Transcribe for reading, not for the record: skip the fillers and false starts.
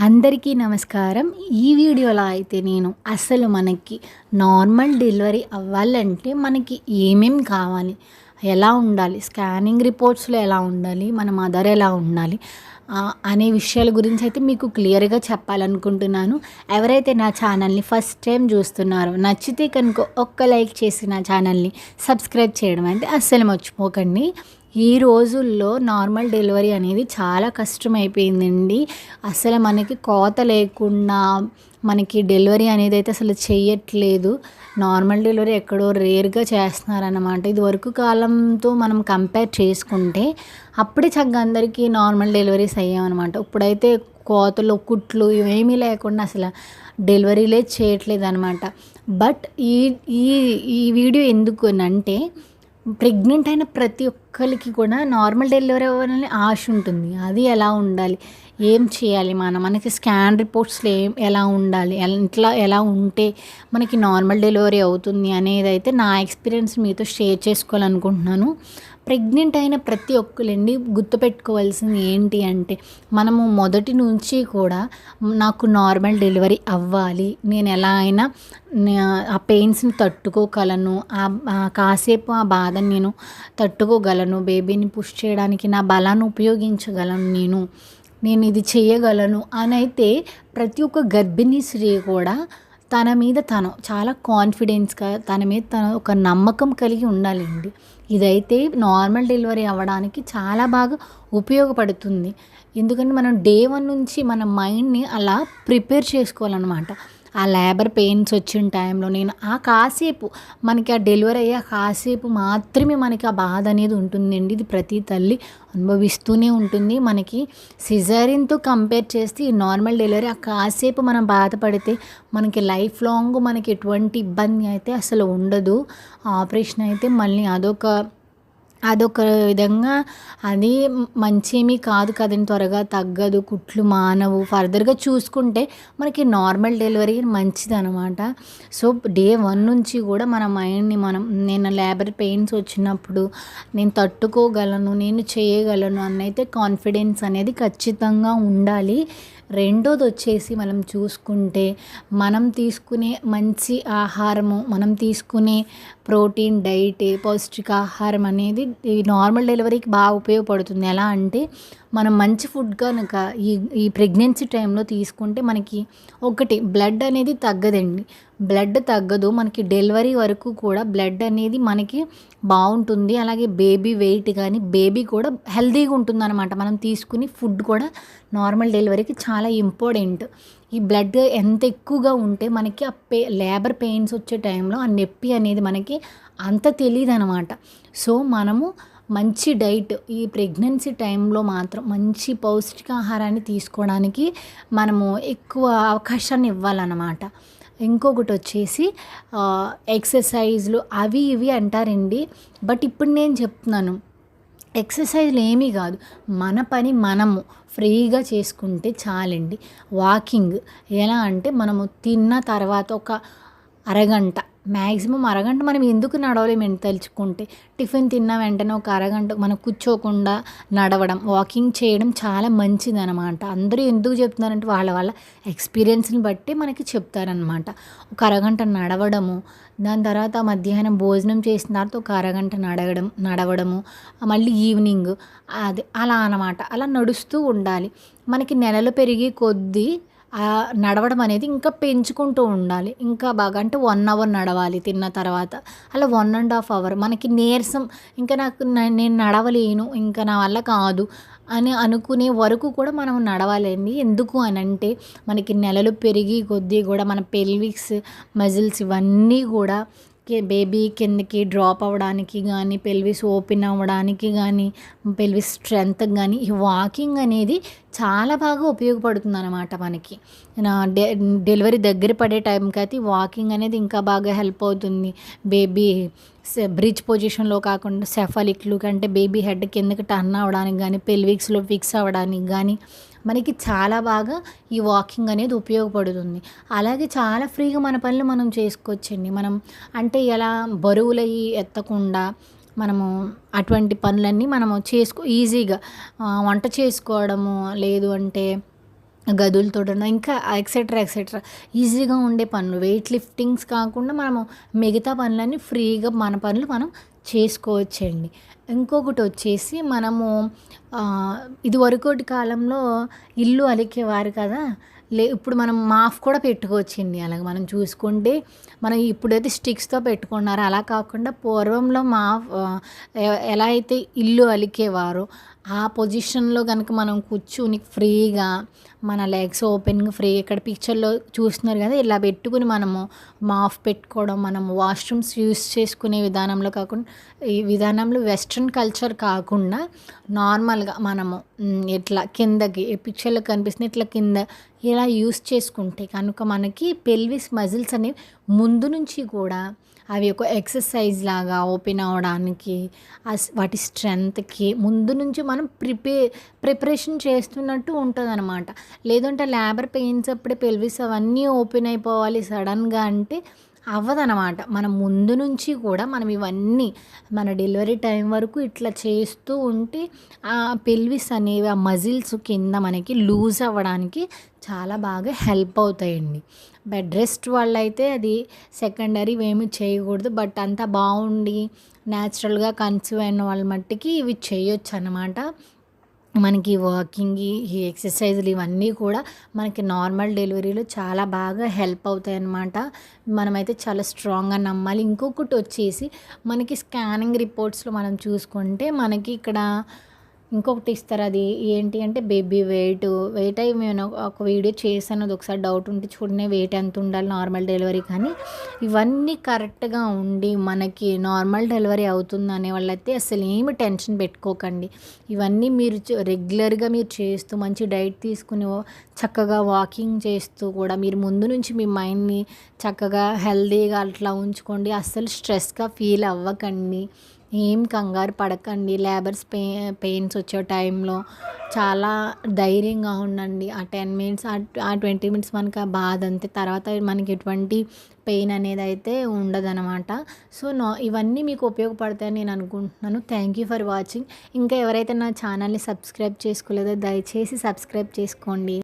అందరికీ నమస్కారం. ఈ వీడియోలో అయితే నేను అసలు మనకి నార్మల్ డెలివరీ అవ్వాలంటే మనకి ఏమేం కావాలి, ఎలా ఉండాలి, స్కానింగ్ రిపోర్ట్స్లో ఎలా ఉండాలి, మన మదర్ ఎలా ఉండాలి అనే విషయాల గురించి అయితే మీకు క్లియర్గా చెప్పాలనుకుంటున్నాను. ఎవరైతే నా ఛానల్ని ఫస్ట్ టైం చూస్తున్నారో నచ్చితే కనుక ఒక్క లైక్ చేసి నా ఛానల్ని సబ్స్క్రైబ్ చేయడం అయితే అస్సలు మర్చిపోకండి. ఈ రోజుల్లో నార్మల్ డెలివరీ అనేది చాలా కష్టమైపోయిందండి. అసలు మనకి కోత లేకుండా మనకి డెలివరీ అనేది అయితే అసలు చెయ్యట్లేదు. నార్మల్ డెలివరీ ఎక్కడో రేర్గా చేస్తున్నారన్నమాట. ఇది వరకు కాలంతో మనం కంపేర్ చేసుకుంటే అప్పుడే చక్కగా అందరికీ నార్మల్ డెలివరీస్ అయ్యామన్నమాట. ఇప్పుడైతే కోతలు కుట్లు ఇవేమీ లేకుండా అసలు డెలివరీలే చేయట్లేదు అనమాట. బట్ ఈ ఈ ఈ వీడియో ఎందుకు అంటే ప్రెగ్నెంట్ అయిన ప్రతి ఒక్కరికి కూడా నార్మల్ డెలివరీ అవ్వాలని ఆశ ఉంటుంది. అది ఎలా ఉండాలి, ఏం చేయాలి, మనకి స్కాన్ రిపోర్ట్స్లో ఎలా ఉండాలి, ఇంట్లో ఎలా ఉంటే మనకి నార్మల్ డెలివరీ అవుతుంది అనేది అయితే నా ఎక్స్పీరియన్స్ మీతో షేర్ చేసుకోవాలనుకుంటున్నాను. ప్రెగ్నెంట్ అయిన ప్రతి ఒక్కరండి గుర్తుపెట్టుకోవాల్సింది ఏంటి అంటే మనము మొదటి నుంచి కూడా నాకు నార్మల్ డెలివరీ అవ్వాలి, నేను ఎలా అయినా ఆ పెయిన్స్ని తట్టుకోగలను, కాసేపు ఆ బాధని నేను తట్టుకోగలను, బేబీని పుష్ చేయడానికి నా బలాన్ని ఉపయోగించగలను, నేను ఇది చేయగలను అని అయితే ప్రతి ఒక్క గర్భిణీ స్త్రీ కూడా తన మీద తను చాలా కాన్ఫిడెన్స్గా తన మీద తను ఒక నమ్మకం కలిగి ఉండాలండి. ఇదైతే నార్మల్ డెలివరీ అవ్వడానికి చాలా బాగా ఉపయోగపడుతుంది. ఎందుకంటే మనం డే 1 నుంచి మన మైండ్ని అలా ప్రిపేర్ చేసుకోవాలన్నమాట. ఆ లేబర్ పెయిన్స్ వచ్చిన టైంలో నేను కాసేపు మనకి ఆ డెలివరీ అయ్యే కాసేపు మాత్రమే మనకి ఆ బాధ అనేది ఉంటుందండి. ఇది ప్రతి తల్లి అనుభవిస్తూనే ఉంటుంది. మనకి సిజేరియన్తో కంపేర్ చేస్తే ఈ నార్మల్ డెలివరీ ఆ కాసేపు మనం బాధపడితే మనకి లైఫ్ లాంగ్ మనకి ఎటువంటి ఇబ్బంది అయితే అసలు ఉండదు. ఆపరేషన్ అయితే మళ్ళీ అదొక విధంగా అది మంచేమీ కాదు కదండి, త్వరగా తగ్గదు, కుట్లు మానవు. ఫర్దర్గా చూసుకుంటే మనకి నార్మల్ డెలివరీ మంచిదనమాట. సో డే 1 నుంచి కూడా మన మైండ్ని నేను లేబర్ పెయిన్స్ వచ్చినప్పుడు నేను తట్టుకోగలను, నేను చేయగలను అన్నైతే కాన్ఫిడెన్స్ అనేది ఖచ్చితంగా ఉండాలి. రెండోది వచ్చేసి మనం చూసుకుంటే మనం తీసుకునే మంచి ఆహారము, మనం తీసుకునే ప్రోటీన్ డైట్, పౌష్టికాహారం అనేది ఈ నార్మల్ డెలివరీకి బాగా ఉపయోగపడుతుంది. ఎలా అంటే మనం మంచి ఫుడ్ కనుక ఈ ప్రెగ్నెన్సీ టైంలో తీసుకుంటే మనకి ఒకటి బ్లడ్ అనేది తగ్గదండి. బ్లడ్ తగ్గదు, మనకి డెలివరీ వరకు కూడా బ్లడ్ అనేది మనకి బాగుంటుంది. అలాగే బేబీ వెయిట్ కానీ బేబీ కూడా హెల్తీగా ఉంటుందన్నమాట. మనం తీసుకుని ఫుడ్ కూడా నార్మల్ డెలివరీకి చాలా ఇంపార్టెంట్. ఈ బ్లడ్ ఎంత ఎక్కువగా ఉంటే మనకి ఆ లేబర్ పెయిన్స్ వచ్చే టైంలో ఆ నొప్పి అనేది మనకి అంత తెలియదు అనమాట. సో మనము మంచి డైట్ ఈ ప్రెగ్నెన్సీ టైంలో మాత్రం మంచి పౌష్టికాహారాన్ని తీసుకోవడానికి మనము ఎక్కువ అవకాశాన్ని ఇవ్వాలన్నమాట. ఇంకొకటి వచ్చేసి ఎక్సర్సైజ్లు అవి ఇవి అంటారండి. బట్ ఇప్పుడు నేను చెప్తున్నాను, ఎక్సర్సైజ్లు ఏమీ కాదు, మన పని మనము ఫ్రీగా చేసుకుంటే చాలండి. వాకింగ్ ఎలా అంటే మనము తిన్న తర్వాత ఒక అరగంట, మ్యాక్సిమం అరగంట మనం ఎందుకు నడవలేమని తలుచుకుంటే టిఫిన్ తిన్న వెంటనే ఒక అరగంట మనం కూర్చోకుండా నడవడం, వాకింగ్ చేయడం చాలా మంచిది అనమాట. అందరూ ఎందుకు చెప్తున్నారంటే వాళ్ళ ఎక్స్పీరియన్స్ని బట్టి మనకి చెప్తారనమాట. ఒక అరగంట నడవడము, దాని తర్వాత మధ్యాహ్నం భోజనం చేసిన తర్వాత ఒక అరగంట నడవడము, మళ్ళీ ఈవినింగ్ అది అలా అనమాట. అలా నడుస్తూ ఉండాలి. మనకి నెలలు పెరిగే కొద్దీ నడవడం అనేది ఇంకా పెంచుకుంటూ ఉండాలి. ఇంకా బాగా అంటే 1 అవర్ నడవాలి తిన్న తర్వాత, అలా 1.5 అవర్. మనకి నీరసం ఇంకా నేను నడవలేను, ఇంకా నా వల్ల కాదు అని అనుకునే వరకు కూడా మనం నడవాలండి. ఎందుకు అని అంటే మనకి నెలలు పెరిగి కొద్దీ కూడా మన పెల్విక్స్ మజిల్స్ ఇవన్నీ కూడా బేబీ కిందకి డ్రాప్ అవ్వడానికి కానీ, పెల్విస్ ఓపెన్ అవ్వడానికి కానీ, పెల్విస్ స్ట్రెంత్కి కానీ ఈ వాకింగ్ అనేది చాలా బాగా ఉపయోగపడుతుంది అనమాట మనకి. డెలివరీ దగ్గర పడే టైంకి అయితే వాకింగ్ అనేది ఇంకా బాగా హెల్ప్ అవుతుంది. బేబీ బ్రిడ్జ్ పొజిషన్లో కాకుండా సెఫలిక్లు కంటే బేబీ హెడ్ కిందకి టర్న్ అవ్వడానికి కానీ, పెల్విక్స్లో ఫిక్స్ అవ్వడానికి కానీ మనకి చాలా బాగా ఈ వాకింగ్ అనేది ఉపయోగపడుతుంది. అలాగే చాలా ఫ్రీగా మన పనులు మనం చేసుకోవచ్చండి. మనం అంటే ఎలా బరువులయి ఎత్తకుండా మనము అటువంటి పనులన్నీ మనము ఈజీగా వంట చేసుకోవడము, లేదు అంటే గదులు తుడవడం ఇంకా ఎక్సెట్రా ఎక్సెట్రా ఈజీగా ఉండే పనులు వెయిట్ లిఫ్టింగ్స్ కాకుండా మనము మిగతా పనులన్నీ ఫ్రీగా మన పనులు మనం చేసుకోవచ్చండి. ఇంకొకటి వచ్చేసి మనము ఇదివరకటి కాలంలో ఇల్లు అలికేవారు కదా! ఇప్పుడు మనం మాఫ్ కూడా పెట్టుకోవచ్చండి. అలాగ మనం చూసుకుంటే మనం ఇప్పుడైతే స్టిక్స్‌తో పెట్టుకున్నారు. అలా కాకుండా పూర్వంలో ఎలా అయితే ఇల్లు అలికేవారో ఆ పొజిషన్‌లో గనక మనం కూర్చొని ఫ్రీగా మన లెగ్స్ ఓపెన్‌గా ఇక్కడ పిక్చర్‌లో చూస్తున్నారు కదా! ఇలా పెట్టుకొని మనము మాఫ్ పెట్టుకోవడం, మనము వాష్‌రూమ్స్ యూజ్ చేసుకునే విధానంలో కాకుండా ఈ విధానంలో వెస్ట్రన్ కల్చర్ కాకుండా నార్మల్‌గా మనము ఇట్లా కిందకి ఈ పిక్చర్‌లో కనిపిస్తుంది ఇట్లా కింద ఇలా యూజ్ చేసుకుంటే కనుక మనకి పెల్విస్ మజిల్స్ అనేవి ముందు నుంచి కూడా అవి ఒక ఎక్సర్సైజ్ లాగా ఓపెన్ అవ్వడానికి వాటి స్ట్రెంగ్త్కి ముందు నుంచి మనం ప్రిపరేషన్ చేస్తున్నట్టు ఉంటుందన్నమాట. లేదంటే లేబర్ పెయిన్స్ అప్పుడే పెల్విస్ అవన్నీ ఓపెన్ అయిపోవాలి సడన్గా అంటే అవ్వదనమాట. మనం ముందు నుంచి కూడా మనం ఇవన్నీ మన డెలివరీ టైం వరకు ఇట్లా చేస్తూ ఉంటే ఆ పెల్విస్ అనేవి ఆ మజిల్స్ కింద మనకి లూజ్ అవ్వడానికి చాలా బాగా హెల్ప్ అవుతాయండి. బెడ్ రెస్ట్ వాళ్ళైతే అది సెకండరీ ఏమి చేయకూడదు. బట్ అంతా బాగుండి న్యాచురల్గా కన్సీవ్ అయిన వాళ్ళ మట్టికి ఇవి చేయొచ్చు అన్నమాట. మనకి వాకింగ్ ఈ ఎక్సర్సైజులు ఇవన్నీ కూడా మనకి నార్మల్ డెలివరీలో చాలా బాగా హెల్ప్ అవుతాయి అన్నమాట. మనమైతే చాలా స్ట్రాంగ్గా నమ్మాలి. ఇంకొకటి వచ్చేసి మనకి స్కానింగ్ రిపోర్ట్స్లో మనం చూసుకుంటే మనకి ఇక్కడ ఇంకొకటి ఇస్తారు. అది ఏంటి అంటే బేబీ వెయిట్ అయి నేను ఒక వీడియో చేశాను. అది ఒకసారి డౌట్ ఉంటే చూడండి. వెయిట్ ఎంత ఉండాలి నార్మల్ డెలివరీ కానీ ఇవన్నీ కరెక్ట్గా ఉండి మనకి నార్మల్ డెలివరీ అవుతుంది అనే వాళ్ళైతే అసలు ఏమి టెన్షన్ పెట్టుకోకండి. ఇవన్నీ మీరు రెగ్యులర్గా మీరు చేస్తూ మంచి డైట్ తీసుకుని చక్కగా వాకింగ్ చేస్తూ కూడా మీరు ముందు నుంచి మీ మైండ్ని చక్కగా హెల్దీగా అట్లా ఉంచుకోండి. అస్సలు స్ట్రెస్గా ఫీల్ అవ్వకండి. ఏం కంగారు పడకండి. పెయిన్స్ వచ్చే టైంలో చాలా ధైర్యంగా ఉండండి. ఆ 10 మినిట్స్ ఆ 20 మినిట్స్ మనకు ఆ బాధ అంతే. తర్వాత మనకి ఎటువంటి పెయిన్ అనేది అయితే ఉండదనమాట. సో ఇవన్నీ మీకు ఉపయోగపడతాయని నేను అనుకుంటున్నాను. Thank you for watching. ఇంకా ఎవరైతే నా ఛానల్ని సబ్స్క్రైబ్ చేసుకోలేదో దయచేసి సబ్స్క్రైబ్ చేసుకోండి.